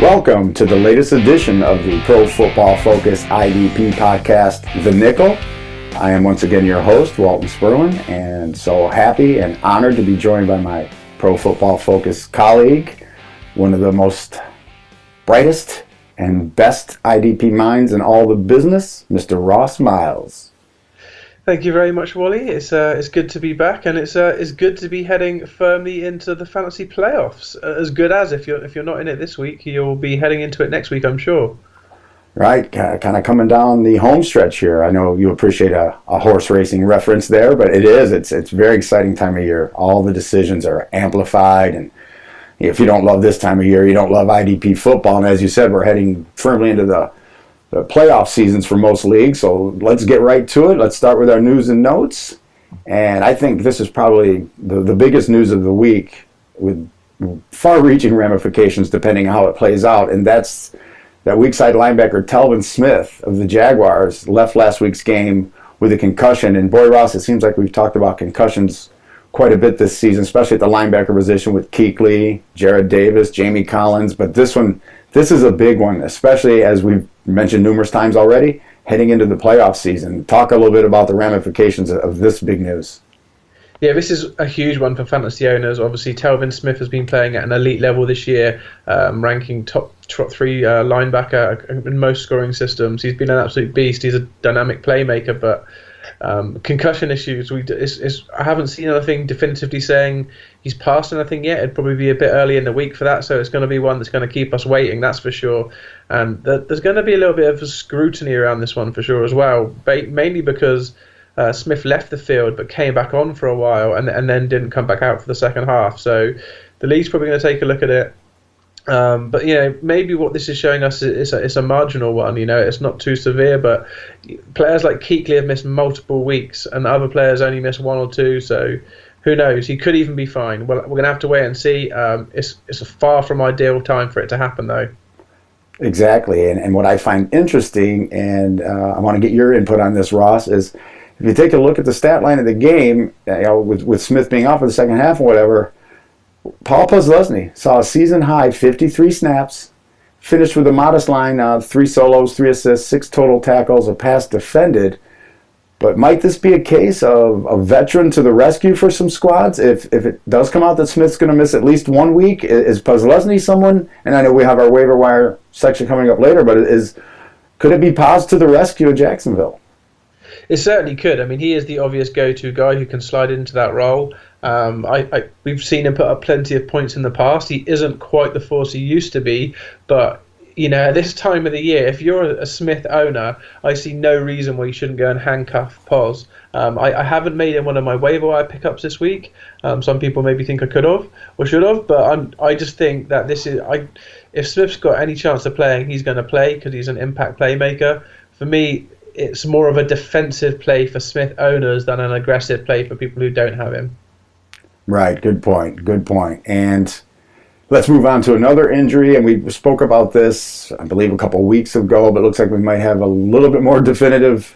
Welcome to the latest edition of the Pro Football Focus IDP podcast, The Nickel. I am once again your host, Walton Spurlin, and so happy and honored to be joined by my Pro Football Focus colleague, one of the most brightest and best IDP minds in all the business, Mr. Ross Miles. Thank you very much, Wally. It's good to be back, and it's good to be heading firmly into the fantasy playoffs. As good as if you're not in it this week, you'll be heading into it next week, I'm sure. Right, kind of coming down the home stretch here. I know you appreciate a horse racing reference there, but it's a very exciting time of year. All the decisions are amplified, and if you don't love this time of year, you don't love IDP football. And as you said, we're heading firmly into the playoff seasons for most leagues, so let's get right to it. Let's start with our news and notes. And I think this is probably the biggest news of the week, with far-reaching ramifications depending on how it plays out, and that's that weak side linebacker Telvin Smith of the Jaguars left last week's game with a concussion. And boy, Ross, it seems like we've talked about concussions quite a bit this season, especially at the linebacker position with Kuechly, Jared Davis, Jamie Collins. But this is a big one, especially as we've mentioned numerous times already, heading into the playoff season. Talk a little bit about the ramifications of this big news. Yeah, this is a huge one for fantasy owners. Obviously, Telvin Smith has been playing at an elite level this year, ranking top three linebacker in most scoring systems. He's been an absolute beast. He's a dynamic playmaker, but concussion issues. I haven't seen anything definitively saying he's passed anything yet. It'd probably be a bit early in the week for that, so it's going to be one that's going to keep us waiting, that's for sure. And there's going to be a little bit of scrutiny around this one for sure as well, mainly because Smith left the field but came back on for a while and then didn't come back out for the second half. So the league's probably going to take a look at it. But maybe what this is showing us is a marginal one. It's not too severe, but players like Kuechly have missed multiple weeks, and other players only miss one or two. So who knows? He could even be fine. Well, we're gonna have to wait and see. It's a far from ideal time for it to happen, though. Exactly, and what I find interesting, and I want to get your input on this, Ross, is if you take a look at the stat line of the game, with Smith being off for the second half or whatever. Paul Posluszny saw a season-high 53 snaps, finished with a modest line, 3 solos, 3 assists, 6 total tackles, a pass defended. But might this be a case of a veteran to the rescue for some squads? If it does come out that Smith's going to miss at least 1 week, is Posluszny someone? And I know we have our waiver wire section coming up later, but could it be Pos to the rescue in Jacksonville? It certainly could. I mean, he is the obvious go-to guy who can slide into that role. We've seen him put up plenty of points in the past. He isn't quite the force he used to be, but at this time of the year, if you're a Smith owner, I see no reason why you shouldn't go and handcuff Pos. I haven't made him one of my waiver wire pickups this week. Some people maybe think I could have or should have, but I just think that if Smith's got any chance of playing, he's going to play because he's an impact playmaker. For me, it's more of a defensive play for Smith owners than an aggressive play for people who don't have him. Right, good point. And let's move on to another injury, and we spoke about this, I believe, a couple of weeks ago, but it looks like we might have a little bit more definitive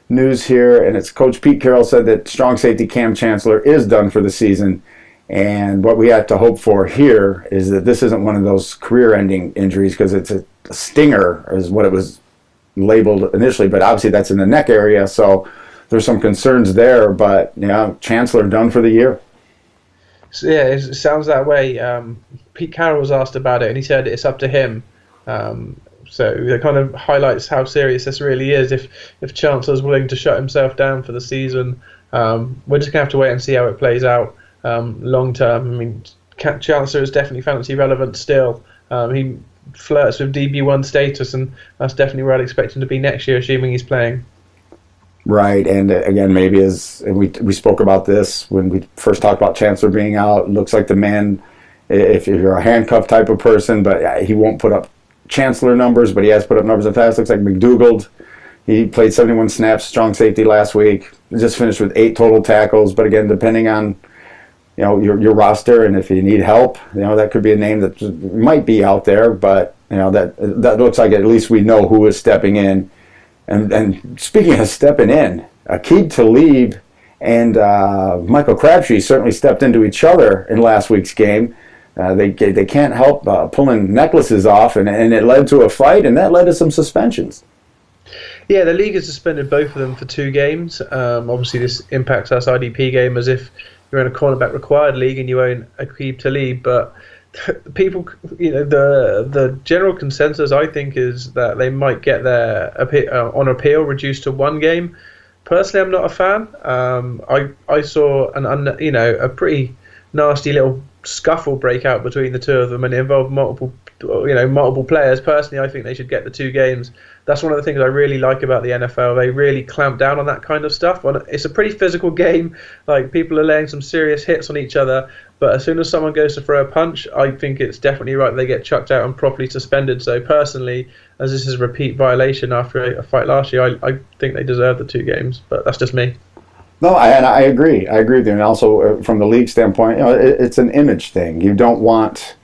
news here, and it's Coach Pete Carroll said that strong safety Cam Chancellor is done for the season, and what we have to hope for here is that this isn't one of those career-ending injuries, because it's a stinger, is what it was labeled initially, but obviously that's in the neck area, so there's some concerns there, but Chancellor done for the year. So, yeah, it sounds that way. Pete Carroll was asked about it, and he said it's up to him. So it kind of highlights how serious this really is. If Chancellor's willing to shut himself down for the season, we're just going to have to wait and see how it plays out long term. I mean, Chancellor is definitely fantasy relevant still. He flirts with DB1 status, and that's definitely where I'd expect him to be next year, assuming he's playing. Right, and again, maybe we spoke about this when we first talked about Chancellor being out. It looks like the man, if you're a handcuff type of person, but he won't put up Chancellor numbers, but he has put up numbers in the past. Looks like McDougald, he played 71 snaps, strong safety last week, just finished with 8 total tackles. But again, depending on your roster, and if you need help, that could be a name that might be out there. But that looks like at least we know who is stepping in. And speaking of stepping in, Aqib Talib and Michael Crabtree certainly stepped into each other in last week's game. They can't help pulling necklaces off, and it led to a fight, and that led to some suspensions. Yeah, the league has suspended both of them for 2 games. Obviously, this impacts us IDP game as if you're in a cornerback required league and you own Aqib Talib, but people, the general consensus I think is that they might get their on appeal reduced to 1 game. Personally, I'm not a fan. I saw a pretty nasty little scuffle break out between the 2 of them, and it involved multiple players. Personally, I think they should get the 2 games. That's one of the things I really like about the NFL. They really clamp down on that kind of stuff. It's a pretty physical game. Like, people are laying some serious hits on each other, but as soon as someone goes to throw a punch, I think it's definitely right they get chucked out and properly suspended. So personally, as this is a repeat violation after a fight last year, I think they deserve the 2 games, but that's just me. No, I agree. I agree with you. And also, from the league standpoint, it's an image thing. You don't want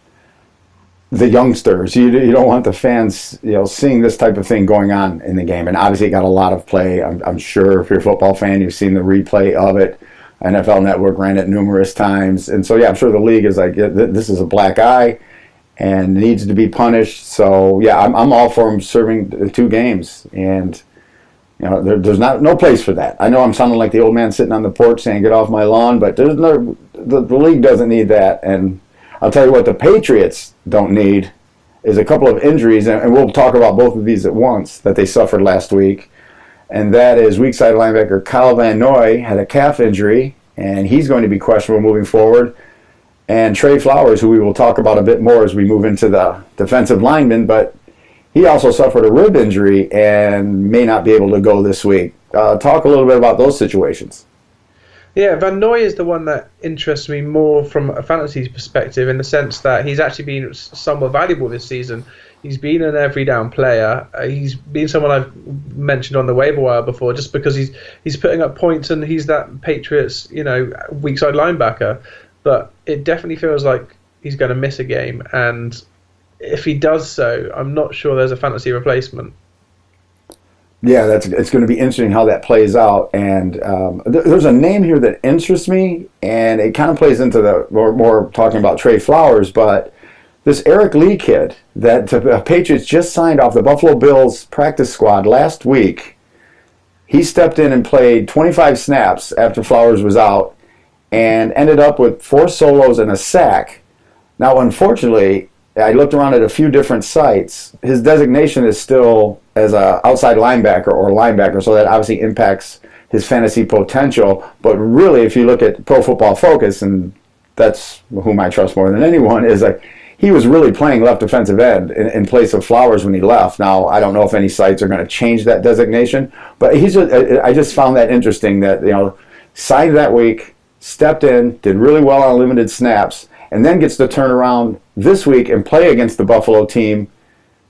the youngsters, you don't want the fans, seeing this type of thing going on in the game. And obviously, it got a lot of play. I'm sure if you're a football fan, you've seen the replay of it. NFL Network ran it numerous times. And so, I'm sure the league is like, this is a black eye and needs to be punished. So, I'm all for them serving 2 games. And there's no place for that. I know I'm sounding like the old man sitting on the porch saying, get off my lawn, but the league doesn't need that. And I'll tell you what the Patriots don't need is a couple of injuries, and we'll talk about both of these at once, that they suffered last week. And that is weak side linebacker Kyle Van Noy had a calf injury, and he's going to be questionable moving forward. And Trey Flowers, who we will talk about a bit more as we move into the defensive lineman, but he also suffered a rib injury and may not be able to go this week. Talk a little bit about those situations. Yeah, Van Noy is the one that interests me more from a fantasy perspective, in the sense that he's actually been somewhat valuable this season. He's been an every down player. He's been someone I've mentioned on the waiver wire before, just because he's putting up points and he's that Patriots, weak side linebacker. But it definitely feels like he's going to miss a game, and if he does so, I'm not sure there's a fantasy replacement. Yeah, it's going to be interesting how that plays out. And there's a name here that interests me, and it kind of plays into the more talking about Trey Flowers, but this Eric Lee kid that the Patriots just signed off the Buffalo Bills practice squad last week. He stepped in and played 25 snaps after Flowers was out and ended up with 4 solos and a sack. Now, unfortunately, I looked around at a few different sites. His designation is still as an outside linebacker or linebacker, so that obviously impacts his fantasy potential. But really, if you look at Pro Football Focus, and that's whom I trust more than anyone, is like he was really playing left defensive end in place of Flowers when he left. Now, I don't know if any sites are going to change that designation, but I just found that interesting that, signed that week, stepped in, did really well on limited snaps, and then gets to turn around this week and play against the Buffalo team,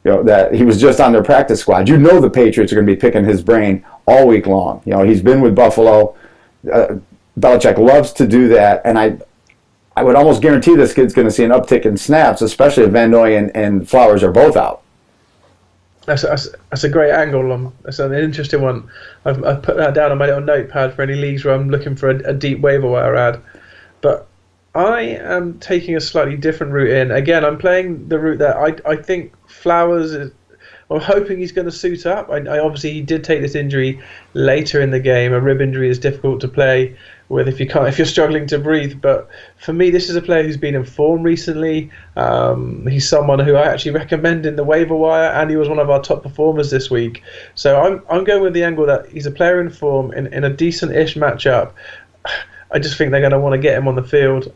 that he was just on their practice squad. The Patriots are going to be picking his brain all week long. He's been with Buffalo. Belichick loves to do that, and I would almost guarantee this kid's going to see an uptick in snaps, especially if Van Noy and Flowers are both out. That's a great angle. That's an interesting one. I've put that down on my little notepad for any leagues where I'm looking for a deep waiver wire ad. But I am taking a slightly different route in. Again, I'm playing the route that I think Flowers is. I'm hoping he's going to suit up. I obviously he did take this injury later in the game. A rib injury is difficult to play with if you're struggling to breathe. But for me, this is a player who's been in form recently. He's someone who I actually recommend in the waiver wire, and he was one of our top performers this week. So I'm going with the angle that he's a player in form in a decent-ish matchup. I just think they're going to want to get him on the field.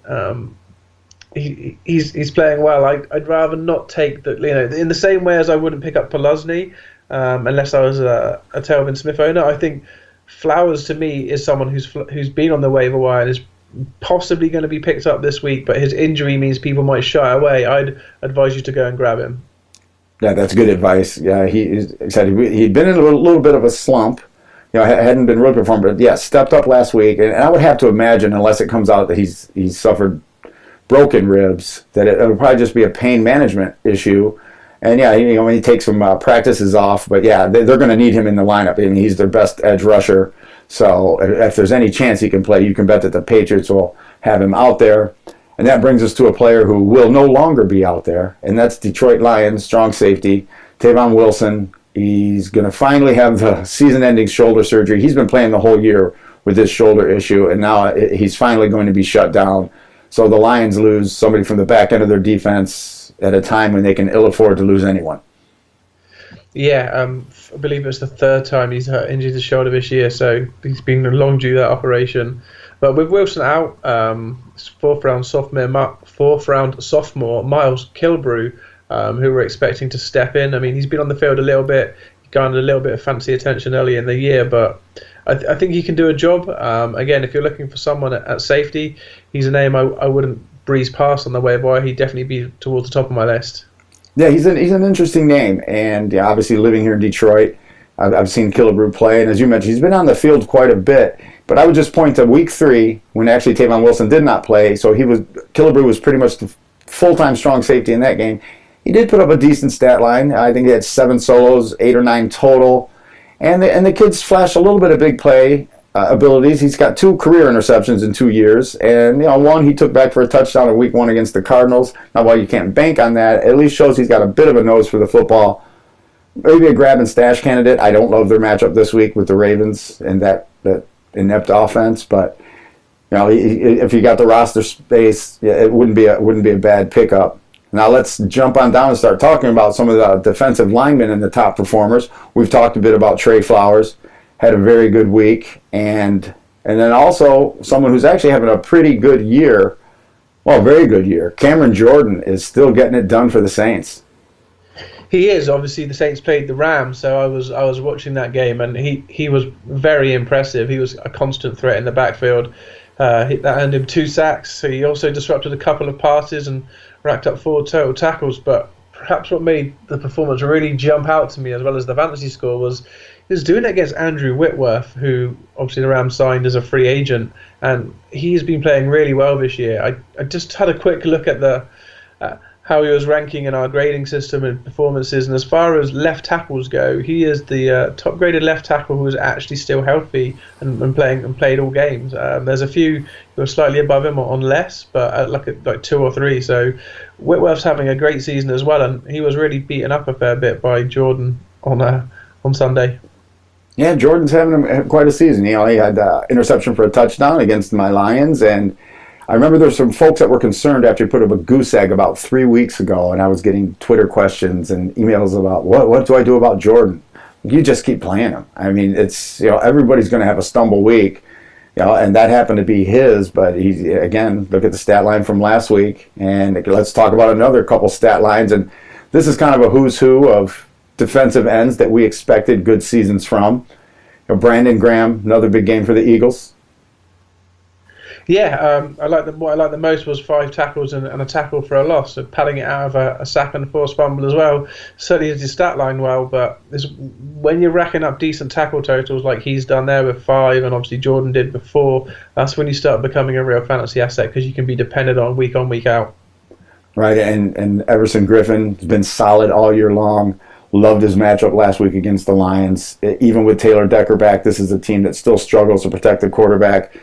He's playing well. I'd rather not take in the same way as I wouldn't pick up Pelosny unless I was a Telvin Smith owner. I think Flowers to me is someone who's been on the waiver wire and is possibly going to be picked up this week, but his injury means people might shy away. I'd advise you to go and grab him. Yeah, that's good advice. Yeah, he said he'd been in a little bit of a slump. Hadn't been really performing, but stepped up last week, and I would have to imagine, unless it comes out that he's suffered broken ribs, that it'll probably just be a pain management issue. And when he takes some practices off, but they're going to need him in the lineup, and he's their best edge rusher. So if there's any chance he can play, you can bet that the Patriots will have him out there. And that brings us to a player who will no longer be out there, and that's Detroit Lions strong safety, Tavon Wilson. He's going to finally have the season-ending shoulder surgery. He's been playing the whole year with this shoulder issue, and now he's finally going to be shut down. So the Lions lose somebody from the back end of their defense at a time when they can ill afford to lose anyone. Yeah, I believe it's the third time he's injured his shoulder this year, so he's been long due that operation. But with Wilson out, fourth round sophomore Miles Kilbrew, who we're expecting to step in. I mean, he's been on the field a little bit, garnered a little bit of fancy attention early in the year, but I think he can do a job. Again, if you're looking for someone at safety, he's a name I wouldn't breeze past on the waiver wire. He'd definitely be towards the top of my list. Yeah, he's an interesting name, and yeah, obviously living here in Detroit, I've seen Killebrew play, and as you mentioned, he's been on the field quite a bit. But I would just point to week 3 when actually Tavon Wilson did not play, so Killebrew was pretty much the full-time strong safety in that game. He did put up a decent stat line. I think he had 7 solos, 8 or 9 total, and the kid's flashed a little bit of big play abilities. He's got 2 career interceptions in 2 years, and one he took back for a touchdown in week 1 against the Cardinals. Now, while you can't bank on that, it at least shows he's got a bit of a nose for the football. Maybe a grab and stash candidate. I don't love their matchup this week with the Ravens and that inept offense, but if you got the roster space, yeah, it wouldn't be a bad pickup. Now let's jump on down and start talking about some of the defensive linemen and the top performers. We've talked a bit about Trey Flowers, had a very good week, and then also someone who's actually having a pretty good year, well, very good year. Cameron Jordan is still getting it done for the Saints. He is. Obviously, the Saints played the Rams, so I was watching that game, and he was very impressive. He was a constant threat in the backfield. That earned him 2 sacks. He also disrupted a couple of passes and racked up 4 total tackles. But perhaps what made the performance really jump out to me, as well as the fantasy score, was he was doing it against Andrew Whitworth, who obviously the Rams signed as a free agent, and he's been playing really well this year. I just had a quick look at how he was ranking in our grading system and performances, and as far as left tackles go, he is the top graded left tackle who is actually still healthy and played all games. There's a few who are slightly above him like less, but like 2 or 3. So Whitworth's having a great season as well, and he was really beaten up a fair bit by Jordan on Sunday. Yeah, Jordan's having quite a season. He had interception for a touchdown against my Lions, and I remember there's some folks that were concerned after he put up a goose egg about 3 weeks ago, and I was getting Twitter questions and emails about what do I do about Jordan? You just keep playing him. I mean, it's everybody's going to have a stumble week, and that happened to be his. But he again, look at the stat line from last week, and let's talk about another couple stat lines. And this is kind of a who's who of defensive ends that we expected good seasons from. Brandon Graham, another big game for the Eagles. Yeah, what I liked the most was 5 tackles and a tackle for a loss, so padding it out of a sack and a forced fumble as well. Certainly did his stat line well, but when you're racking up decent tackle totals like he's done there with 5, and obviously Jordan did before, that's when you start becoming a real fantasy asset because you can be dependent on, week out. Right, and Everson Griffin has been solid all year long. Loved his matchup last week against the Lions. Even with Taylor Decker back, this is a team that still struggles to protect the quarterback.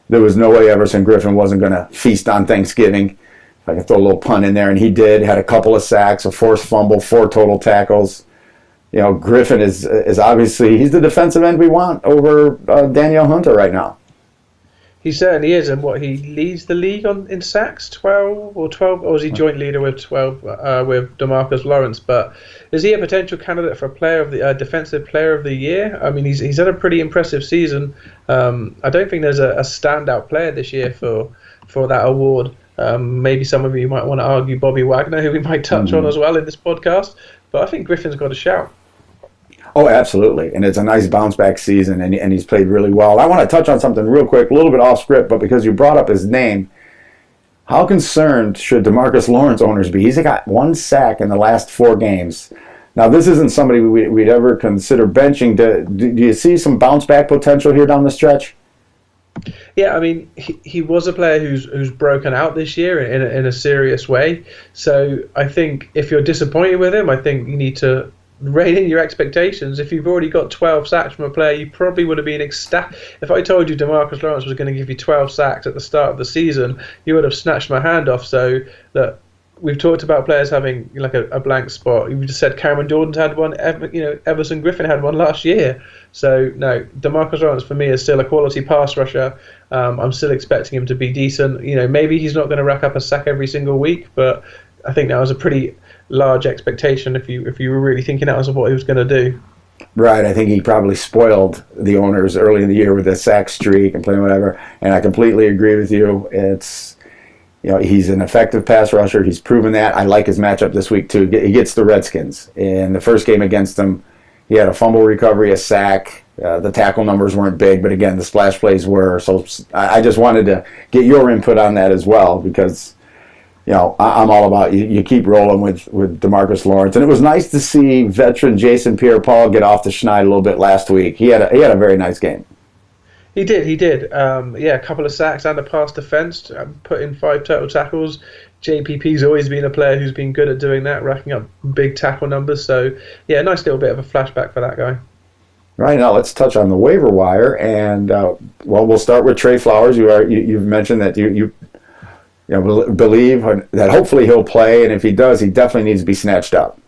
There was no way Everson Griffin wasn't going to feast on Thanksgiving. If I can throw a little pun in there, and he did. Had a couple of sacks, a forced fumble, 4 total tackles. Griffin is obviously, he's the defensive end we want over Danielle Hunter right now. He certainly is, and he leads the league in sacks, 12, or is he joint leader with 12 with DeMarcus Lawrence? But is he a potential candidate for defensive player of the year? I mean, he's had a pretty impressive season. I don't think there's a standout player this year for that award. Maybe some of you might want to argue Bobby Wagner, who we might touch on as well in this podcast. But I think Griffin's got a shout. Oh, absolutely. And it's a nice bounce-back season, and he's played really well. I want to touch on something real quick, a little bit off script, but because you brought up his name, how concerned should DeMarcus Lawrence owners be? He's got 1 sack in the last 4 games. Now, this isn't somebody we'd ever consider benching. Do you see some bounce-back potential here down the stretch? Yeah, I mean, he was a player who's broken out this year in a serious way. So I think if you're disappointed with him, I think you need to rein in your expectations. If you've already got 12 sacks from a player, you probably would have been ecstatic. If I told you DeMarcus Lawrence was going to give you 12 sacks at the start of the season, you would have snatched my hand off. So that we've talked about players having like a blank spot. You just said Cameron Jordan's had one. Everson Griffin had one last year. So no, DeMarcus Lawrence for me is still a quality pass rusher. I'm still expecting him to be decent. Maybe he's not going to rack up a sack every single week, but I think that was a pretty large expectation if you were really thinking that was what he was going to do. Right, I think he probably spoiled the owners early in the year with a sack streak and playing whatever. And I completely agree with you. It's he's an effective pass rusher. He's proven that. I like his matchup this week too. He gets the Redskins. In the first game against them, he had a fumble recovery, a sack. The tackle numbers weren't big, but again, the splash plays were. So I just wanted to get your input on that as well because. I'm all about you keep rolling with DeMarcus Lawrence. And it was nice to see veteran Jason Pierre-Paul get off the schneid a little bit last week. He had a very nice game. He did. A couple of sacks and a pass defense, put in 5 total tackles. JPP's always been a player who's been good at doing that, racking up big tackle numbers. So, yeah, a nice little bit of a flashback for that guy. Right, now let's touch on the waiver wire. And, we'll start with Trey Flowers. You've mentioned that you believe that hopefully he'll play, and if he does, he definitely needs to be snatched up.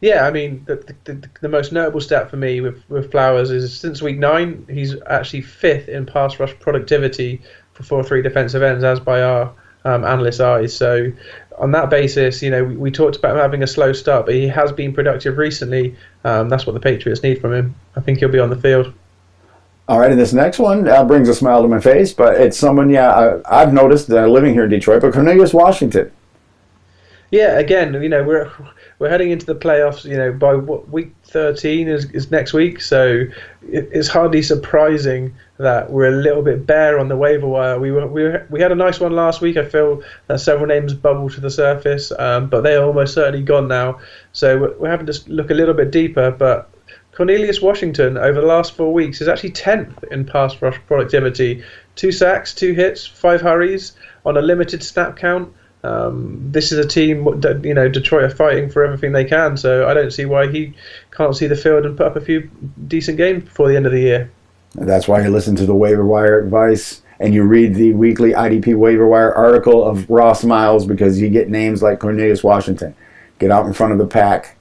Yeah, I mean, the most notable stat for me with Flowers is since week 9, he's actually 5th in pass rush productivity for 4-3 defensive ends, as by our analysts' eyes. So on that basis, we talked about him having a slow start, but he has been productive recently. That's what the Patriots need from him. I think he'll be on the field. All right, and this next one brings a smile to my face, but it's someone, I've noticed living here in Detroit, but Cornelius Washington. Yeah, again, we're heading into the playoffs. By week 13 is next week, so it's hardly surprising that we're a little bit bare on the waiver wire. We had a nice one last week. I feel that several names bubbled to the surface, but they are almost certainly gone now. So we're having to look a little bit deeper, but. Cornelius Washington, over the last 4 weeks, is actually 10th in pass rush productivity. 2 sacks, 2 hits, 5 hurries on a limited snap count. This is a team that, Detroit are fighting for everything they can, so I don't see why he can't see the field and put up a few decent games before the end of the year. That's why you listen to the waiver wire advice and you read the weekly IDP waiver wire article of Ross Miles because you get names like Cornelius Washington. Get out in front of the pack.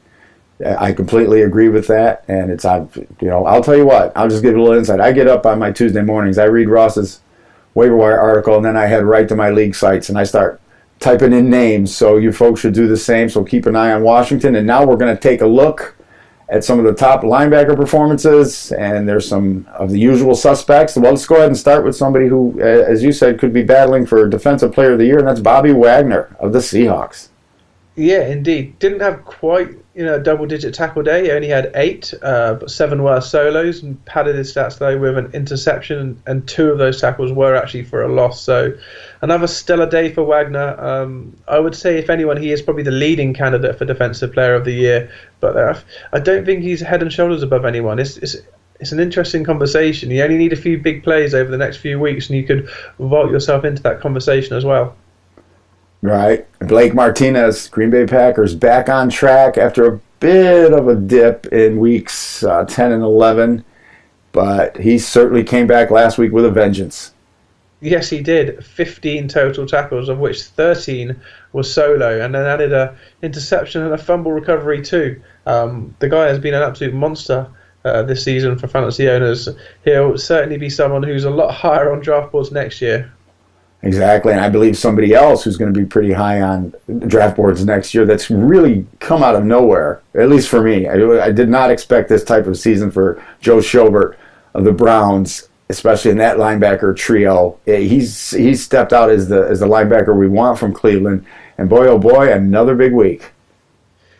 I completely agree with that, and I'll tell you what, I'll just give you a little insight. I get up on my Tuesday mornings, I read Ross's waiver wire article, and then I head right to my league sites, and I start typing in names, so you folks should do the same, so keep an eye on Washington, and now we're going to take a look at some of the top linebacker performances, and there's some of the usual suspects. Well, let's go ahead and start with somebody who, as you said, could be battling for Defensive Player of the Year, and that's Bobby Wagner of the Seahawks. Yeah, indeed. Didn't have quite a double-digit tackle day. He only had 8, but 7 were solos, and padded his stats though with an interception, and 2 of those tackles were actually for a loss. So another stellar day for Wagner. I would say, if anyone, he is probably the leading candidate for Defensive Player of the Year. But I don't think he's head and shoulders above anyone. It's an interesting conversation. You only need a few big plays over the next few weeks, and you could vault yourself into that conversation as well. Right. Blake Martinez, Green Bay Packers, back on track after a bit of a dip in weeks 10 and 11, but he certainly came back last week with a vengeance. Yes, he did. 15 total tackles, of which 13 was solo, and then added a interception and a fumble recovery too. The guy has been an absolute monster this season for fantasy owners. He'll certainly be someone who's a lot higher on draft boards next year. Exactly, and I believe somebody else who's going to be pretty high on draft boards next year that's really come out of nowhere, at least for me. I did not expect this type of season for Joe Schobert of the Browns, especially in that linebacker trio. He's stepped out as the linebacker we want from Cleveland, and boy, oh boy, another big week.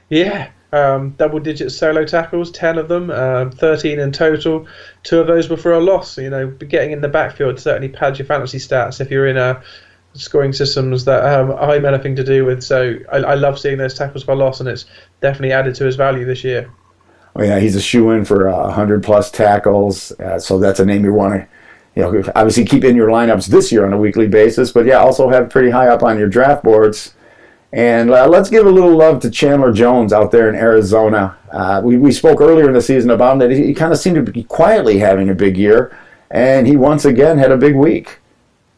Yeah. Double-digit solo tackles, 10 of them, 13 in total. 2 of those were for a loss. Getting in the backfield certainly pads your fantasy stats if you're in scoring systems that I'm anything to do with. So I love seeing those tackles for loss, and it's definitely added to his value this year. Oh yeah, he's a shoo-in for 100-plus tackles, so that's a name you want to, obviously keep in your lineups this year on a weekly basis, but yeah, also have pretty high up on your draft boards. And let's give a little love to Chandler Jones out there in Arizona. We spoke earlier in the season about him that he kind of seemed to be quietly having a big year, and he once again had a big week.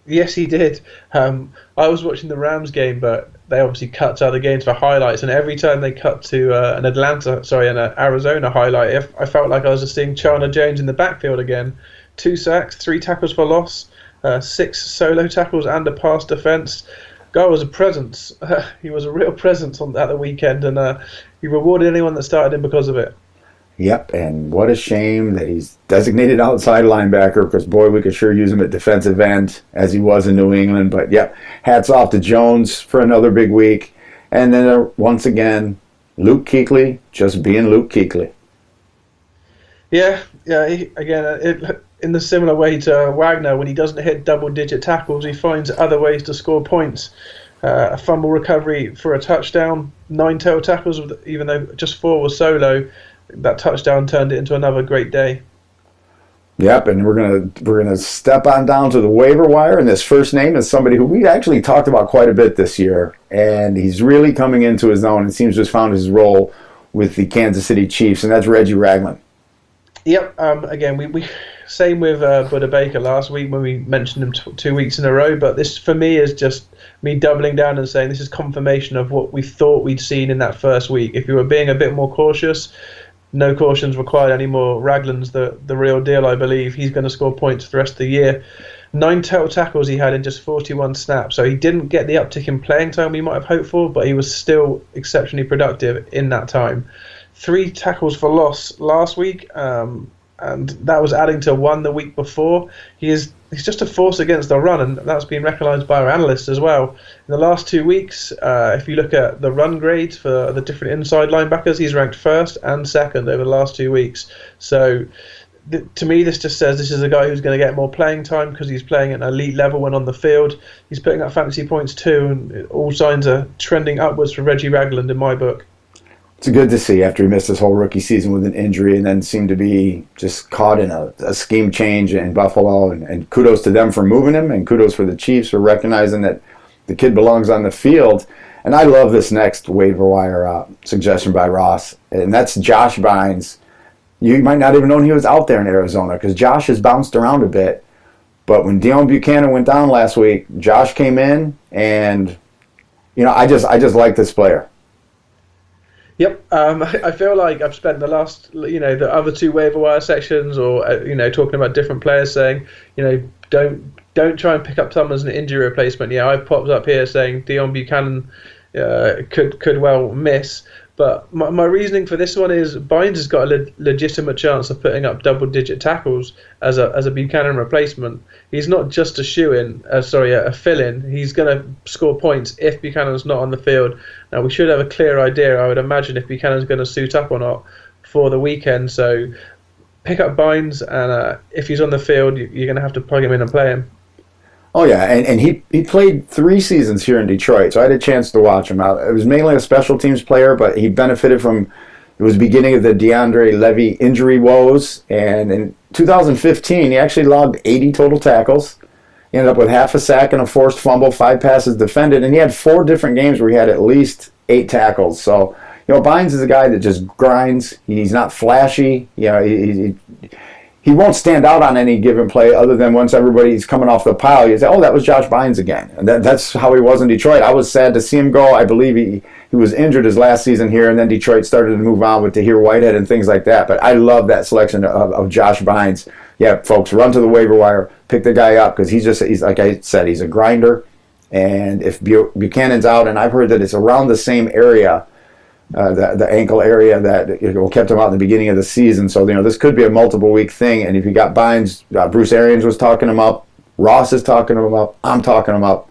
Yes, he did. I was watching the Rams game, but they obviously cut to other games for highlights, and every time they cut to an Arizona highlight, I felt like I was just seeing Chandler Jones in the backfield again. 2 sacks, 3 tackles for loss, 6 solo tackles and a pass defense. Guy was a presence. He was a real presence at the weekend, and he rewarded anyone that started him because of it. Yep, and what a shame that he's designated outside linebacker, because, boy, we could sure use him at defensive end as he was in New England. But, yep, hats off to Jones for another big week. And then, once again, Luke Kuechly just being Luke Kuechly. Yeah, in the similar way to Wagner, when he doesn't hit double-digit tackles, he finds other ways to score points. A fumble recovery for a touchdown, 9 total tackles, even though just 4 were solo. That touchdown turned it into another great day. Yep, and we're gonna step on down to the waiver wire, and this first name is somebody who we actually talked about quite a bit this year, and he's really coming into his own. It seems to have found his role with the Kansas City Chiefs, and that's Reggie Ragland. Yep. Again, we same with Buda Baker last week when we mentioned him 2 weeks in a row. But this, for me, is just me doubling down and saying this is confirmation of what we thought we'd seen in that first week. If you were being a bit more cautious, no cautions required anymore. Ragland's the real deal, I believe. He's going to score points for the rest of the year. 9 total tackles he had in just 41 snaps. So he didn't get the uptick in playing time we might have hoped for, but he was still exceptionally productive in that time. 3 tackles for loss last week, and that was adding to 1 the week before. He's just a force against the run, and that's been recognised by our analysts as well. In the last 2 weeks, if you look at the run grades for the different inside linebackers, he's ranked 1st and 2nd over the last 2 weeks. So to me, this just says this is a guy who's going to get more playing time because he's playing at an elite level when on the field. He's putting up fantasy points too, and all signs are trending upwards for Reggie Ragland in my book. It's good to see after he missed his whole rookie season with an injury and then seemed to be just caught in a scheme change in Buffalo. And kudos to them for moving him, and kudos for the Chiefs for recognizing that the kid belongs on the field. And I love this next waiver wire suggestion by Ross, and that's Josh Bynes. You might not even know he was out there in Arizona because Josh has bounced around a bit. But when Deon Buchanan went down last week, Josh came in, and I just like this player. Yep, I feel like I've spent the last, the other 2 waiver wire sections, or talking about different players, saying, don't try and pick up someone as an injury replacement. Yeah, I've popped up here saying Deon Buchanan could well miss. But my reasoning for this one is Bynes has got a legitimate chance of putting up double-digit tackles as a Buchanan replacement. He's not just a a fill-in. He's going to score points if Buchanan's not on the field. Now, we should have a clear idea, I would imagine, if Buchanan's going to suit up or not for the weekend. So pick up Bynes, and if he's on the field, you're going to have to plug him in and play him. Oh, yeah, and he played 3 seasons here in Detroit, so I had a chance to watch him. It was mainly a special teams player, but he benefited from, it was the beginning of the DeAndre Levy injury woes, and in 2015, he actually logged 80 total tackles. He ended up with half a sack and a forced fumble, 5 passes defended, and he had 4 different games where he had at least 8 tackles. So, Bynes is a guy that just grinds. He's not flashy. He won't stand out on any given play other than once everybody's coming off the pile, you say, oh, that was Josh Bynes again. And that's how he was in Detroit. I was sad to see him go. I believe he was injured his last season here, and then Detroit started to move on with Tahir Whitehead and things like that. But I love that selection of Josh Bynes. Yeah, folks, run to the waiver wire, pick the guy up, because he's like I said, he's a grinder. And if Buchanan's out, and I've heard that it's around the same area, the ankle area that kept him out in the beginning of the season. So, this could be a multiple-week thing. And if you got Bynes, Bruce Arians was talking him up. Ross is talking him up. I'm talking him up.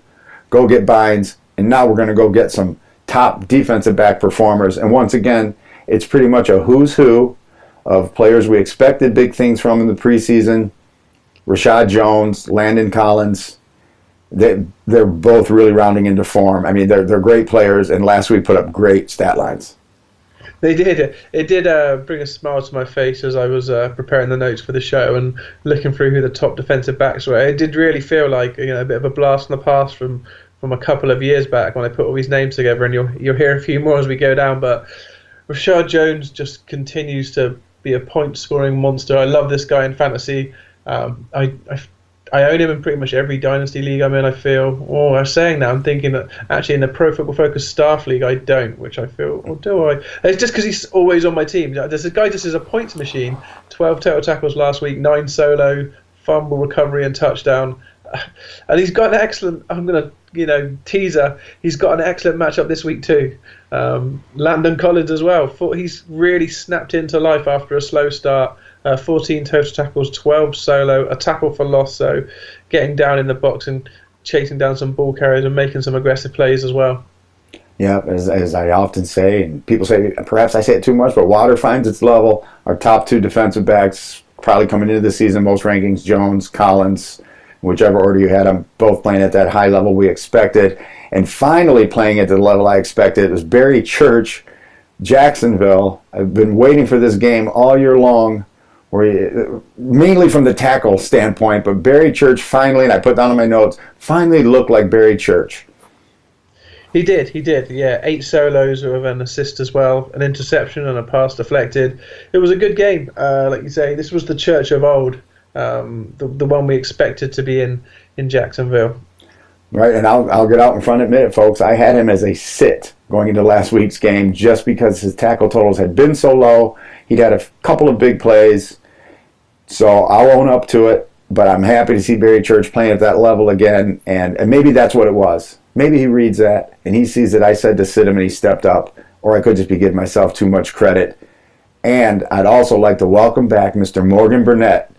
Go get Bynes. And now we're going to go get some top defensive back performers. And once again, it's pretty much a who's who of players we expected big things from in the preseason. Rashad Jones, Landon Collins. They're both really rounding into form. I mean, they're great players, and last week put up great stat lines. They did. It did bring a smile to my face as I was preparing the notes for the show and looking through who the top defensive backs were. It did really feel like a bit of a blast from the past from a couple of years back when I put all these names together, and you'll hear a few more as we go down. But Rashard Jones just continues to be a point-scoring monster. I love this guy in fantasy. I own him in pretty much every dynasty league I'm in, I feel. Oh, I'm saying that, I'm thinking that actually in the Pro Football Focus Staff League I don't, which I feel, or do I? It's just because he's always on my team. There's a guy just as a points machine. 12 total tackles last week, 9 solo, fumble, recovery and touchdown. And he's got an excellent, I'm going to, teaser, he's got an excellent matchup this week too. Landon Collins as well. He's really snapped into life after a slow start. 14 total tackles, 12 solo, a tackle for loss, so getting down in the box and chasing down some ball carriers and making some aggressive plays as well. Yeah, as I often say, and people say, perhaps I say it too much, but water finds its level. Our top 2 defensive backs, probably coming into the season, most rankings, Jones, Collins, whichever order you had them, both playing at that high level we expected. And finally playing at the level I expected, it was Barry Church, Jacksonville. I've been waiting for this game all year long, mainly from the tackle standpoint, but Barry Church finally, and I put down in my notes, finally looked like Barry Church. He did, yeah. 8 solos with an assist as well, an interception and a pass deflected. It was a good game, like you say. This was the Church of old, the one we expected to be in Jacksonville. Right, and I'll get out in front and admit it, folks. I had him as a sit going into last week's game just because his tackle totals had been so low. He'd had a couple of big plays, so I'll own up to it. But I'm happy to see Barry Church playing at that level again, and maybe that's what it was. Maybe he reads that, and he sees that I said to sit him, and he stepped up, or I could just be giving myself too much credit. And I'd also like to welcome back Mr. Morgan Burnett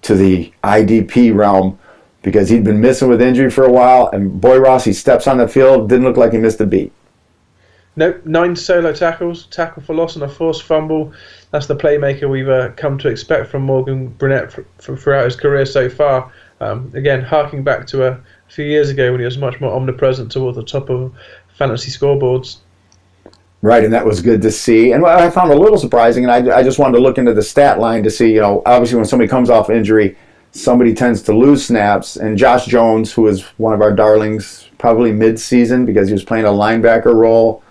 to the IDP realm, because he'd been missing with injury for a while, and boy, Ross, he steps on the field, didn't look like he missed a beat. Nope, 9 solo tackles, tackle for loss and a forced fumble. That's the playmaker we've come to expect from Morgan Burnett throughout his career so far. Again, harking back to a few years ago when he was much more omnipresent toward the top of fantasy scoreboards. Right, and that was good to see. And what I found a little surprising, and I just wanted to look into the stat line to see, obviously when somebody comes off injury, somebody tends to lose snaps. And Josh Jones, who is one of our darlings, probably mid-season because he was playing a linebacker role,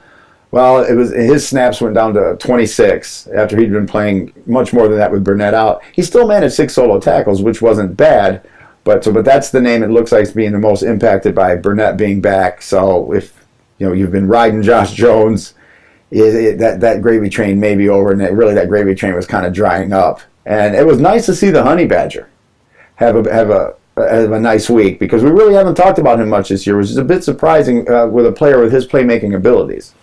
well, his snaps went down to 26 after he'd been playing much more than that with Burnett out. He still managed 6 solo tackles, which wasn't bad, but that's the name it looks like is being the most impacted by Burnett being back. So if you've been riding Josh Jones, that gravy train may be over, and that gravy train was kind of drying up. And it was nice to see the Honey Badger have a nice week, because we really haven't talked about him much this year, which is a bit surprising with a player with his playmaking abilities.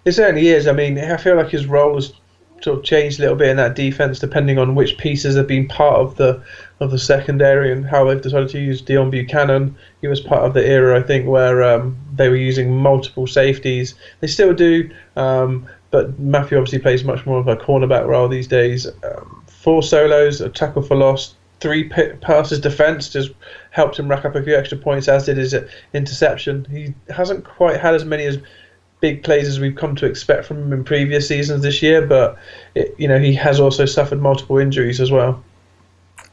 It certainly is. I mean, I feel like his role has sort of changed a little bit in that defense, depending on which pieces have been part of the secondary and how they've decided to use Dion Buchanan. He was part of the era, I think, where they were using multiple safeties. They still do, but Matthew obviously plays much more of a cornerback role these days. 4 solos, a tackle for loss, 3 passes defense just helped him rack up a few extra points, as did his interception. He hasn't quite had as many big plays as we've come to expect from him in previous seasons this year, but he has also suffered multiple injuries as well.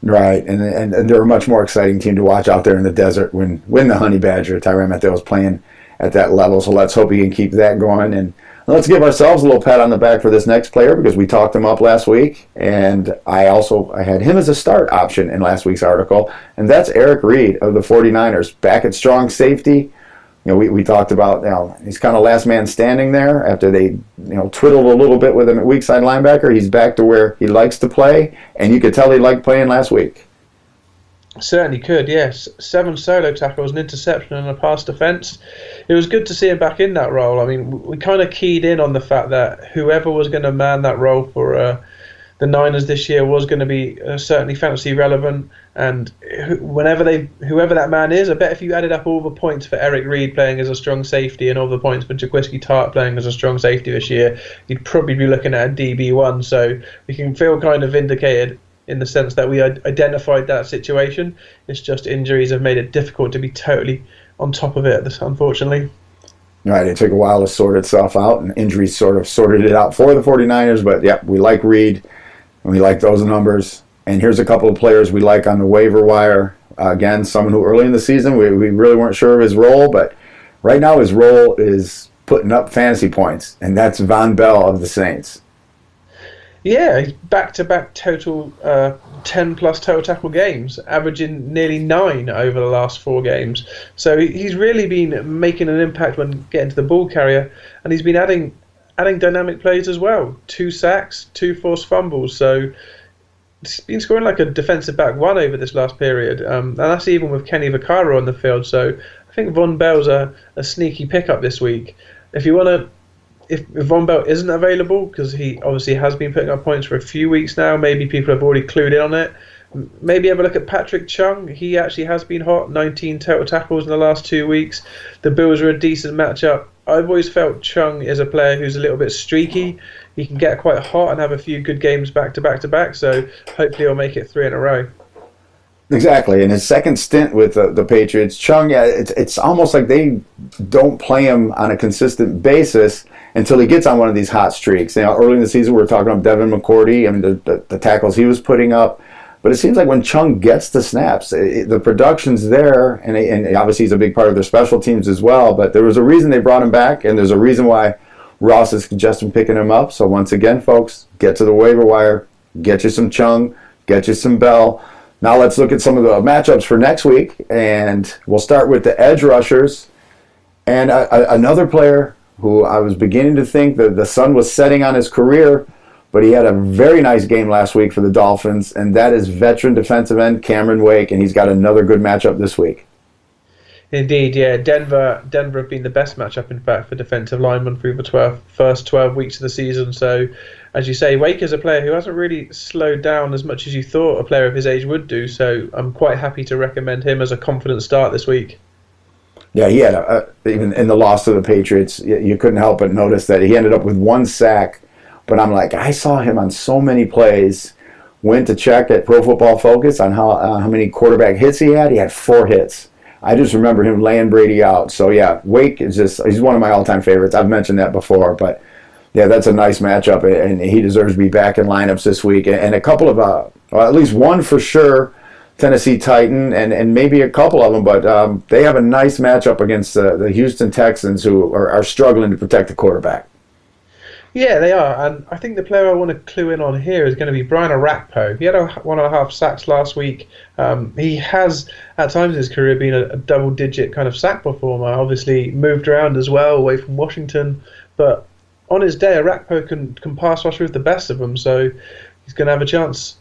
Right, and they're a much more exciting team to watch out there in the desert when the Honey Badger, Tyrann Mathieu, is playing at that level. So let's hope he can keep that going, and let's give ourselves a little pat on the back for this next player, because we talked him up last week, and I had him as a start option in last week's article, and that's Eric Reed of the 49ers, back at strong safety. We talked about, he's kind of last man standing there after they, twiddled a little bit with him at weak side linebacker. He's back to where he likes to play, and you could tell he liked playing last week. Certainly could, yes. 7 solo tackles, an interception, and a pass defense. It was good to see him back in that role. I mean, we kind of keyed in on the fact that whoever was going to man that role for the Niners this year was going to be certainly fantasy relevant, and whoever that man is, I bet if you added up all the points for Eric Reed playing as a strong safety and all the points for Jaquiski Tartt playing as a strong safety this year, you'd probably be looking at a DB1. So we can feel kind of vindicated in the sense that we identified that situation. It's just injuries have made it difficult to be totally on top of it, unfortunately. Right, it took a while to sort itself out, and injuries sort of sorted it out for the 49ers, but yeah, we like Reed. We like those numbers. And here's a couple of players we like on the waiver wire. Again, someone who early in the season we really weren't sure of his role, but right now his role is putting up fantasy points, and that's Von Bell of the Saints. Yeah, back-to-back total 10-plus total tackle games, averaging nearly 9 over the last 4 games. So he's really been making an impact when getting to the ball carrier, and he's been adding dynamic plays as well. 2 sacks, 2 forced fumbles. So he's been scoring like a defensive back 1 over this last period, and that's even with Kenny Vaccaro on the field. So I think Von Bell's a sneaky pickup this week. If you want to. If Von Bell isn't available, because he obviously has been putting up points for a few weeks now, maybe people have already clued in on it. Maybe have a look at Patrick Chung. He actually has been hot, 19 total tackles in the last 2 weeks. The Bills are a decent matchup. I've always felt Chung is a player who's a little bit streaky. He can get quite hot and have a few good games back to back to back, so hopefully he'll make it 3 in a row. Exactly. In his second stint with the Patriots, Chung, it's almost like they don't play him on a consistent basis until he gets on one of these hot streaks. Early in the season, we were talking about Devin McCourty, the tackles he was putting up. But it seems like when Chung gets the snaps, the production's there, and obviously he's a big part of their special teams as well. But there was a reason they brought him back, and there's a reason why Ross is suggesting picking him up. So once again, folks, get to the waiver wire, get you some Chung, get you some Bell. Now let's look at some of the matchups for next week, and we'll start with the edge rushers. And another player who I was beginning to think that the sun was setting on his career, but he had a very nice game last week for the Dolphins, and that is veteran defensive end Cameron Wake, and he's got another good matchup this week. Indeed, yeah. Denver have been the best matchup, in fact, for defensive linemen through the first 12 weeks of the season. So, as you say, Wake is a player who hasn't really slowed down as much as you thought a player of his age would do. So I'm quite happy to recommend him as a confident start this week. Yeah, he had, even in the loss to the Patriots, you couldn't help but notice that he ended up with 1 sack. But I'm like, I saw him on so many plays. Went to check at Pro Football Focus on how many quarterback hits he had. He had 4 hits. I just remember him laying Brady out. So, yeah, Wake is he's one of my all-time favorites. I've mentioned that before. But, yeah, that's a nice matchup, and he deserves to be back in lineups this week. And a couple of, well, at least one for sure, Tennessee Titan, and maybe a couple of them. But they have a nice matchup against the Houston Texans, who are struggling to protect the quarterback. Yeah, they are, and I think the player I want to clue in on here is going to be Brian Orakpo. He had 1.5 sacks last week. He has, at times in his career, been a double-digit kind of sack performer. Obviously, moved around as well, away from Washington. But on his day, Orakpo can pass rush with the best of them, so he's going to have a chance.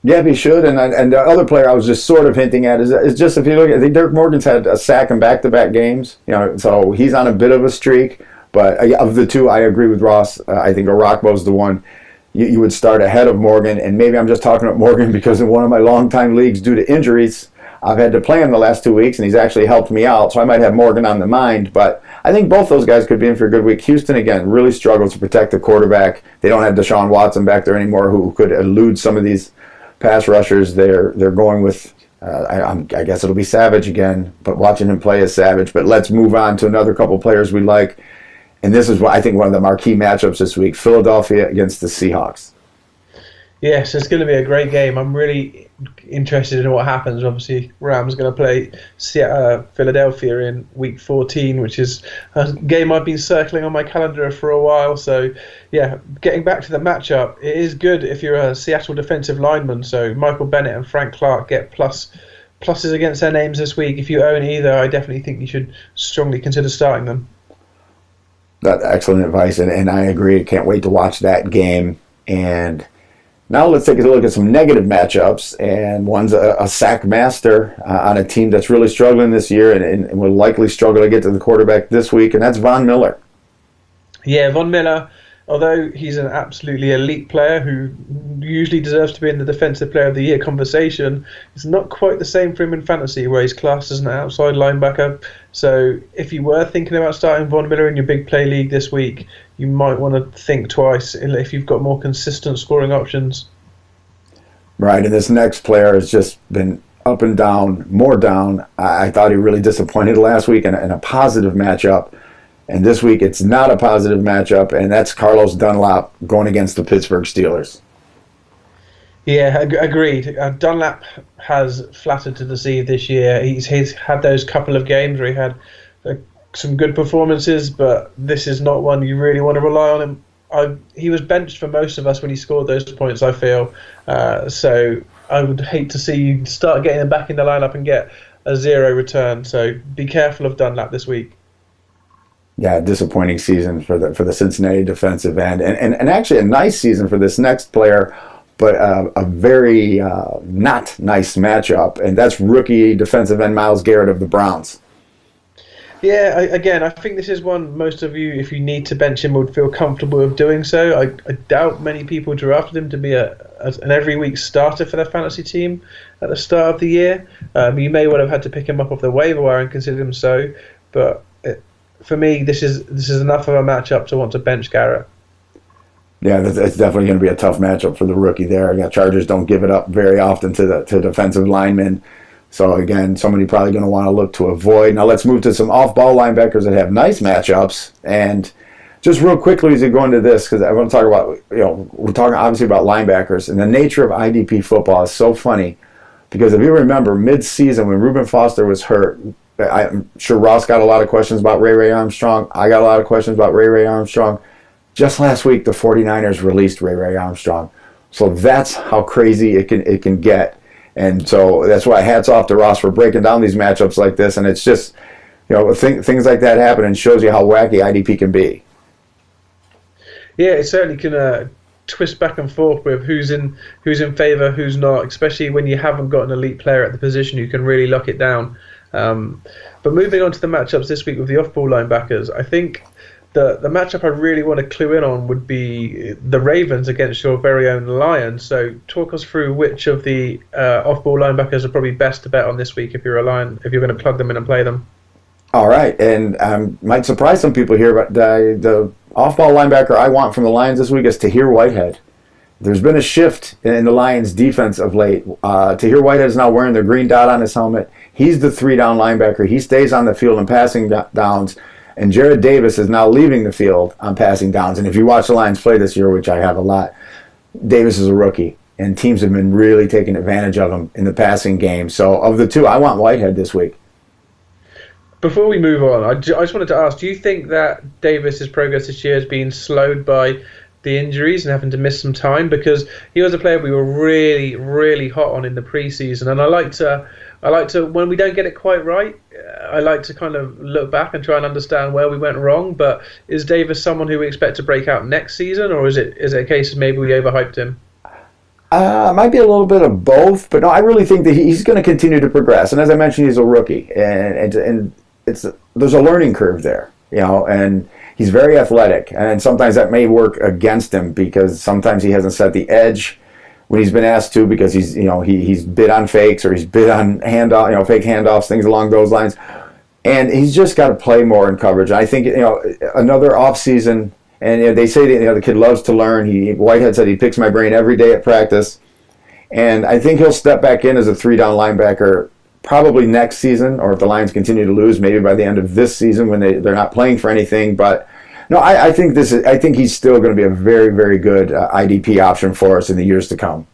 Yeah, he should. And the other player I was just sort of hinting at is just, if you look at, I think Derek Morgan's had a sack in back-to-back games. So he's on a bit of a streak. But of the two, I agree with Ross. I think Orakpo's the one you would start ahead of Morgan. And maybe I'm just talking about Morgan because in one of my longtime leagues, due to injuries, I've had to play him the last 2 weeks, and he's actually helped me out. So I might have Morgan on the mind. But I think both those guys could be in for a good week. Houston, again, really struggles to protect the quarterback. They don't have Deshaun Watson back there anymore, who could elude some of these pass rushers. They're going with, I guess it'll be Savage again, but watching him play as Savage. But let's move on to another couple players we like. And this is, I think, one of the marquee matchups this week, Philadelphia against the Seahawks. Yes, it's going to be a great game. I'm really interested in what happens. Obviously, Rams going to play Philadelphia in Week 14, which is a game I've been circling on my calendar for a while. So, yeah, getting back to the matchup, it is good if you're a Seattle defensive lineman. So Michael Bennett and Frank Clark get pluses against their names this week. If you own either, I definitely think you should strongly consider starting them. That's excellent advice, and I agree. Can't wait to watch that game. And now let's take a look at some negative matchups. And one's a sack master on a team that's really struggling this year and will likely struggle to get to the quarterback this week, and that's Von Miller. Yeah, Von Miller, although he's an absolutely elite player who usually deserves to be in the Defensive Player of the Year conversation, it's not quite the same for him in fantasy, where he's classed as an outside linebacker. So if you were thinking about starting Von Miller in your big play league this week, you might want to think twice if you've got more consistent scoring options. Right, and this next player has just been up and down, more down. I thought he really disappointed last week in a positive matchup. And this week, it's not a positive matchup, and that's Carlos Dunlap going against the Pittsburgh Steelers. Yeah, agreed. Dunlap has flattered to deceive this year. He's had those couple of games where he had some good performances, but this is not one you really want to rely on him. He was benched for most of us when he scored those points, I feel. So I would hate to see you start getting him back in the lineup and get a 0 return. So be careful of Dunlap this week. Yeah, disappointing season for the Cincinnati defensive end, and actually a nice season for this next player, but a very not nice matchup, and that's rookie defensive end Myles Garrett of the Browns. Yeah, I think this is one most of you, if you need to bench him, would feel comfortable with doing so. I doubt many people drafted him to be an every week starter for their fantasy team at the start of the year. You may well have had to pick him up off the waiver wire and consider him so, but for me, this is enough of a matchup to want to bench Garrett. Yeah, it's definitely going to be a tough matchup for the rookie there. Yeah, Chargers don't give it up very often to defensive linemen. So again, somebody probably going to want to look to avoid. Now let's move to some off-ball linebackers that have nice matchups. And just real quickly as we go into this, because I want to talk about, we're talking obviously about linebackers, and the nature of IDP football is so funny. Because if you remember, mid-season when Reuben Foster was hurt, I'm sure Ross got a lot of questions about Ray Armstrong. I got a lot of questions about Ray Armstrong. Just last week, the 49ers released Ray Armstrong. So that's how crazy it can get. And so that's why hats off to Ross for breaking down these matchups like this. And it's just, things like that happen and shows you how wacky IDP can be. Yeah, it certainly can twist back and forth with who's in favour, who's not, especially when you haven't got an elite player at the position who can really lock it down. But moving on to the matchups this week with the off-ball linebackers, I think the matchup I really want to clue in on would be the Ravens against your very own Lions. So talk us through which of the off-ball linebackers are probably best to bet on this week if you're going to plug them in and play them. All right, and might surprise some people here, but the off-ball linebacker I want from the Lions this week is Tahir Whitehead. There's been a shift in the Lions' defense of late. Tahir Whitehead is now wearing the green dot on his helmet. He's the 3-down linebacker. He stays on the field in passing downs. And Jared Davis is now leaving the field on passing downs. And if you watch the Lions play this year, which I have a lot, Davis is a rookie. And teams have been really taking advantage of him in the passing game. So of the two, I want Whitehead this week. Before we move on, I just wanted to ask, do you think that Davis's progress this year has been slowed by the injuries and having to miss some time? Because he was a player we were really, really hot on in the preseason. And I like to, when we don't get it quite right, I like to kind of look back and try and understand where we went wrong. But is Davis someone who we expect to break out next season, or is it a case of maybe we overhyped him? Might be a little bit of both, but no, I really think that he's going to continue to progress. And as I mentioned, he's a rookie, and there's a learning curve there, and he's very athletic, and sometimes that may work against him because sometimes he hasn't set the edge when he's been asked to, because he's bid on fakes or he's bid on handoff, fake handoffs, things along those lines, and he's just got to play more in coverage. I think another off season, and they say that the kid loves to learn. Whitehead said he picks my brain every day at practice, and I think he'll step back in as a 3-down linebacker probably next season, or if the Lions continue to lose, maybe by the end of this season when they're not playing for anything. But no, I think he's still going to be a very, very good IDP option for us in the years to come.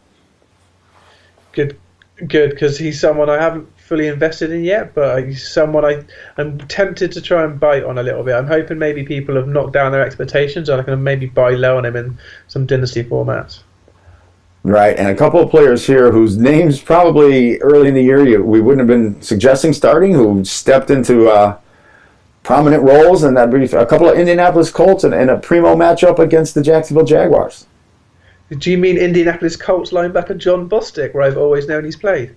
Good, because he's someone I haven't fully invested in yet, but he's someone I'm tempted to try and bite on a little bit. I'm hoping maybe people have knocked down their expectations and I can maybe buy low on him in some dynasty formats. Right, and a couple of players here whose names probably early in the year we wouldn't have been suggesting starting, who stepped into prominent roles, and that'd be a couple of Indianapolis Colts and a primo matchup against the Jacksonville Jaguars. Do you mean Indianapolis Colts linebacker John Bostic, where I've always known he's played?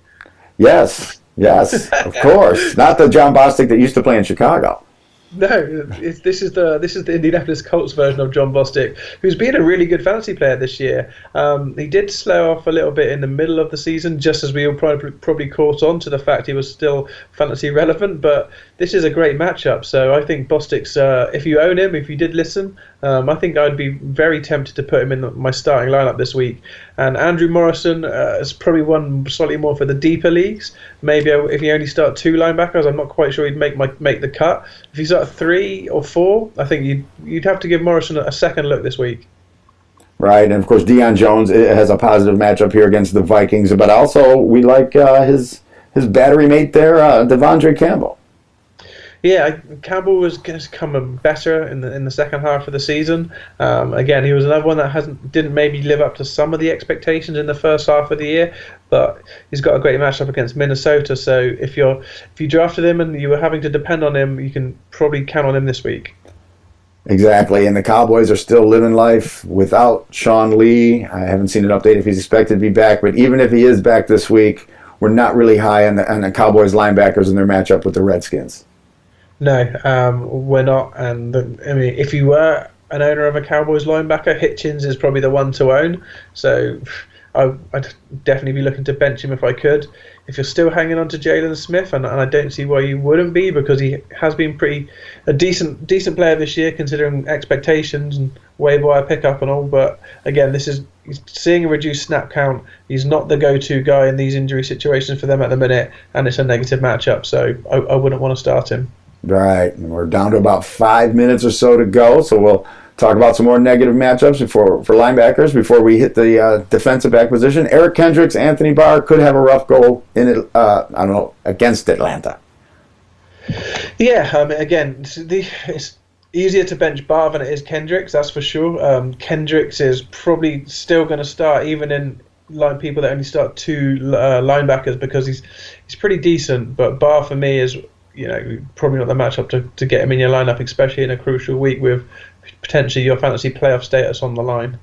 Yes, of course. Not the John Bostic that used to play in Chicago. No, this is the Indianapolis Colts version of John Bostic, who's been a really good fantasy player this year. He did slow off a little bit in the middle of the season, just as we all probably caught on to the fact he was still fantasy relevant. But this is a great matchup, so I think Bostic's, if you own him, if you did listen, I think I'd be very tempted to put him in my starting lineup this week. And Andrew Morrison is probably one slightly more for the deeper leagues. Maybe if you only start 2 linebackers, I'm not quite sure he'd make the cut. If you start 3 or 4, I think you'd have to give Morrison a second look this week. Right, and of course Deion Jones has a positive matchup here against the Vikings, but also we like his battery mate there, Devondre Campbell. Yeah, Campbell has come better in the second half of the season. Again, he was another one that didn't maybe live up to some of the expectations in the first half of the year, but he's got a great matchup against Minnesota. So if you drafted him and you were having to depend on him, you can probably count on him this week. Exactly, and the Cowboys are still living life without Sean Lee. I haven't seen an update if he's expected to be back, but even if he is back this week, we're not really high on the Cowboys linebackers in their matchup with the Redskins. No, we're not. And I mean, if you were an owner of a Cowboys linebacker, Hitchens is probably the one to own. So I'd definitely be looking to bench him if I could. If you're still hanging on to Jalen Smith, and I don't see why you wouldn't be, because he has been a decent player this year considering expectations and waiver wire pickup and all. But again, he's seeing a reduced snap count. He's not the go-to guy in these injury situations for them at the minute, and it's a negative matchup. So I wouldn't want to start him. Right, and we're down to about 5 minutes or so to go, so we'll talk about some more negative matchups for linebackers before we hit the defensive back position. Eric Kendricks, Anthony Barr could have a rough go against Atlanta. Yeah, again, it's easier to bench Barr than it is Kendricks, that's for sure. Kendricks is probably still going to start even in people that only start two linebackers, because he's pretty decent, but Barr for me is probably not the matchup to get him in your lineup, especially in a crucial week with potentially your fantasy playoff status on the line.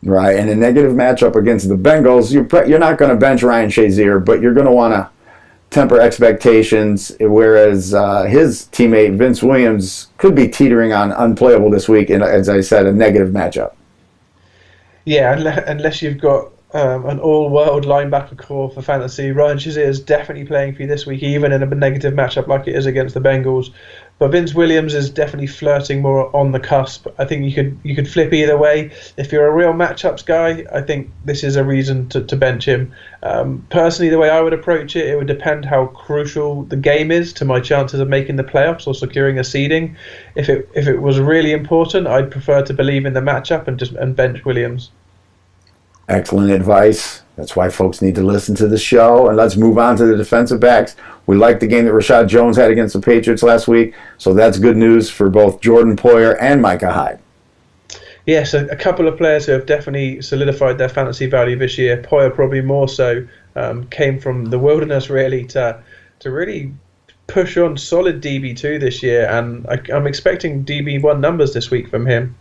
Right, and a negative matchup against the Bengals, you're not going to bench Ryan Shazier, but you're going to want to temper expectations, whereas his teammate Vince Williams could be teetering on unplayable this week in, as I said, a negative matchup. Yeah, unless you've got an all-world linebacker core for fantasy, Ryan Shazier is definitely playing for you this week, even in a negative matchup like it is against the Bengals. But Vince Williams is definitely flirting more on the cusp. I think you could flip either way. If you're a real matchups guy, I think this is a reason to bench him. Personally, the way I would approach it would depend how crucial the game is to my chances of making the playoffs or securing a seeding. If it was really important, I'd prefer to believe in the matchup and bench Williams. Excellent advice. That's why folks need to listen to the show. And let's move on to the defensive backs. We liked the game that Rashad Jones had against the Patriots last week, so that's good news for both Jordan Poyer and Micah Hyde. Yes, a couple of players who have definitely solidified their fantasy value this year. Poyer probably more so, came from the wilderness really to really push on solid DB2 this year, and I'm expecting DB1 numbers this week from him.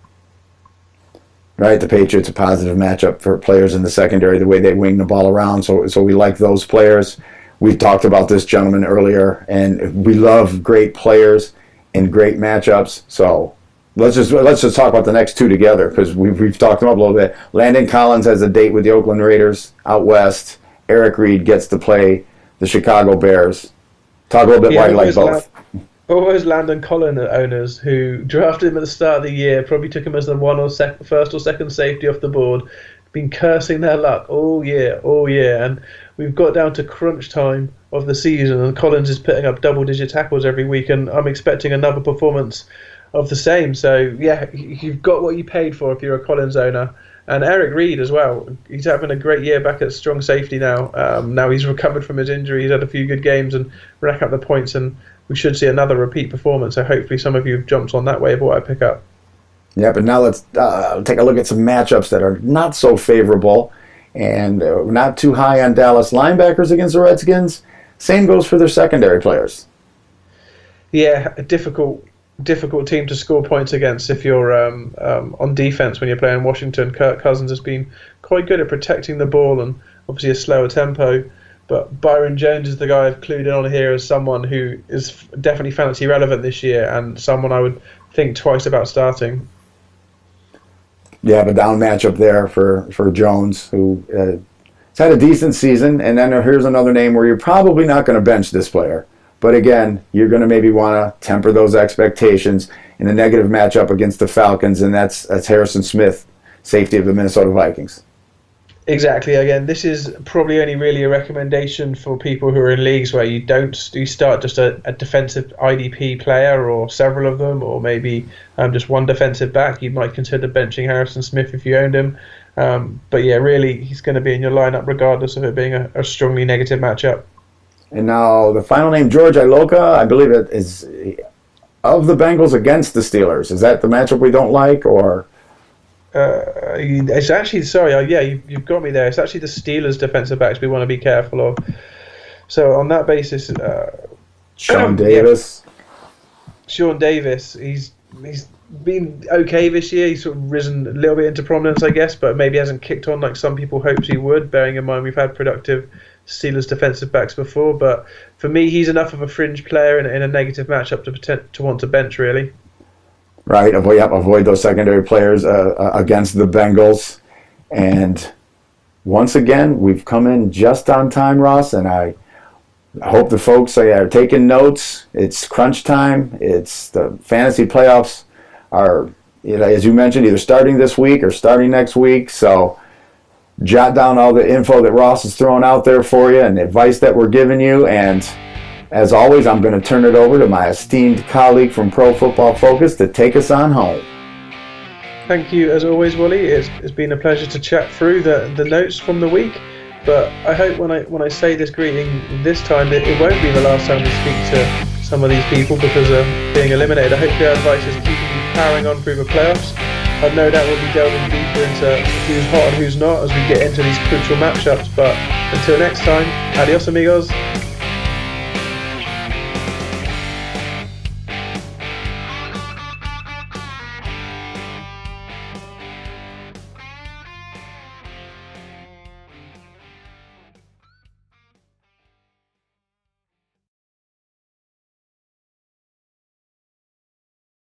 Right, the Patriots a positive matchup for players in the secondary, the way they wing the ball around. So we like those players. We've talked about this gentleman earlier, and we love great players and great matchups. So let's just talk about the next two together, because we've talked them up a little bit. Landon Collins has a date with the Oakland Raiders out west. Eric Reed gets to play the Chicago Bears. Talk a little bit why you like both. All those Landon Collins owners who drafted him at the start of the year, probably took him as the first or second safety off the board, been cursing their luck all year, and we've got down to crunch time of the season, and Collins is putting up double-digit tackles every week, and I'm expecting another performance of the same. So, yeah, you've got what you paid for if you're a Collins owner. And Eric Reed as well. He's having a great year back at strong safety now. Now he's recovered from his injury. He's had a few good games and rack up the points, and we should see another repeat performance. So hopefully some of you have jumped on that wave of what I pick up. Yeah, but now let's take a look at some matchups that are not so favorable, and not too high on Dallas linebackers against the Redskins. Same goes for their secondary players. Yeah, a difficult team to score points against if you're on defense when you're playing Washington. Kirk Cousins has been quite good at protecting the ball and obviously a slower tempo. But Byron Jones is the guy I've clued in on here as someone who is definitely fantasy relevant this year and someone I would think twice about starting. Yeah, but down matchup there for Jones, who has had a decent season. And then here's another name where you're probably not going to bench this player. But again, you're going to maybe want to temper those expectations in a negative matchup against the Falcons, and that's Harrison Smith, safety of the Minnesota Vikings. Exactly. Again, this is probably only really a recommendation for people who are in leagues where you start just a defensive IDP player or several of them, or maybe just one defensive back. You might consider benching Harrison Smith if you owned him. But yeah, really, he's going to be in your lineup regardless of it being a strongly negative matchup. And now the final name, George Iloka, I believe it is of the Bengals against the Steelers? Is that the matchup we don't like, or? It's actually, sorry, you've got me there. It's actually the Steelers' defensive backs we want to be careful of. So on that basis, Sean Davis. Yeah, Sean Davis, he's been okay this year. He's sort of risen a little bit into prominence, I guess, but maybe hasn't kicked on like some people hoped he would, bearing in mind we've had productive Steelers defensive backs before. But for me, he's enough of a fringe player in a negative matchup to want to bench, really. Right, avoid those secondary players against the Bengals. And once again, we've come in just on time, Ross, and I hope the folks are taking notes. It's crunch time. It's the fantasy playoffs are, as you mentioned, either starting this week or starting next week. So jot down all the info that Ross is throwing out there for you and the advice that we're giving you. And as always, I'm going to turn it over to my esteemed colleague from Pro Football Focus to take us on home. Thank you, as always, Wally. It's been a pleasure to chat through the notes from the week. But I hope when I say this greeting this time, that it won't be the last time we speak to some of these people because of being eliminated. I hope your advice is keeping you powering on through the playoffs. I've no doubt we'll be delving deeper into who's hot and who's not as we get into these crucial matchups. But until next time, adios amigos.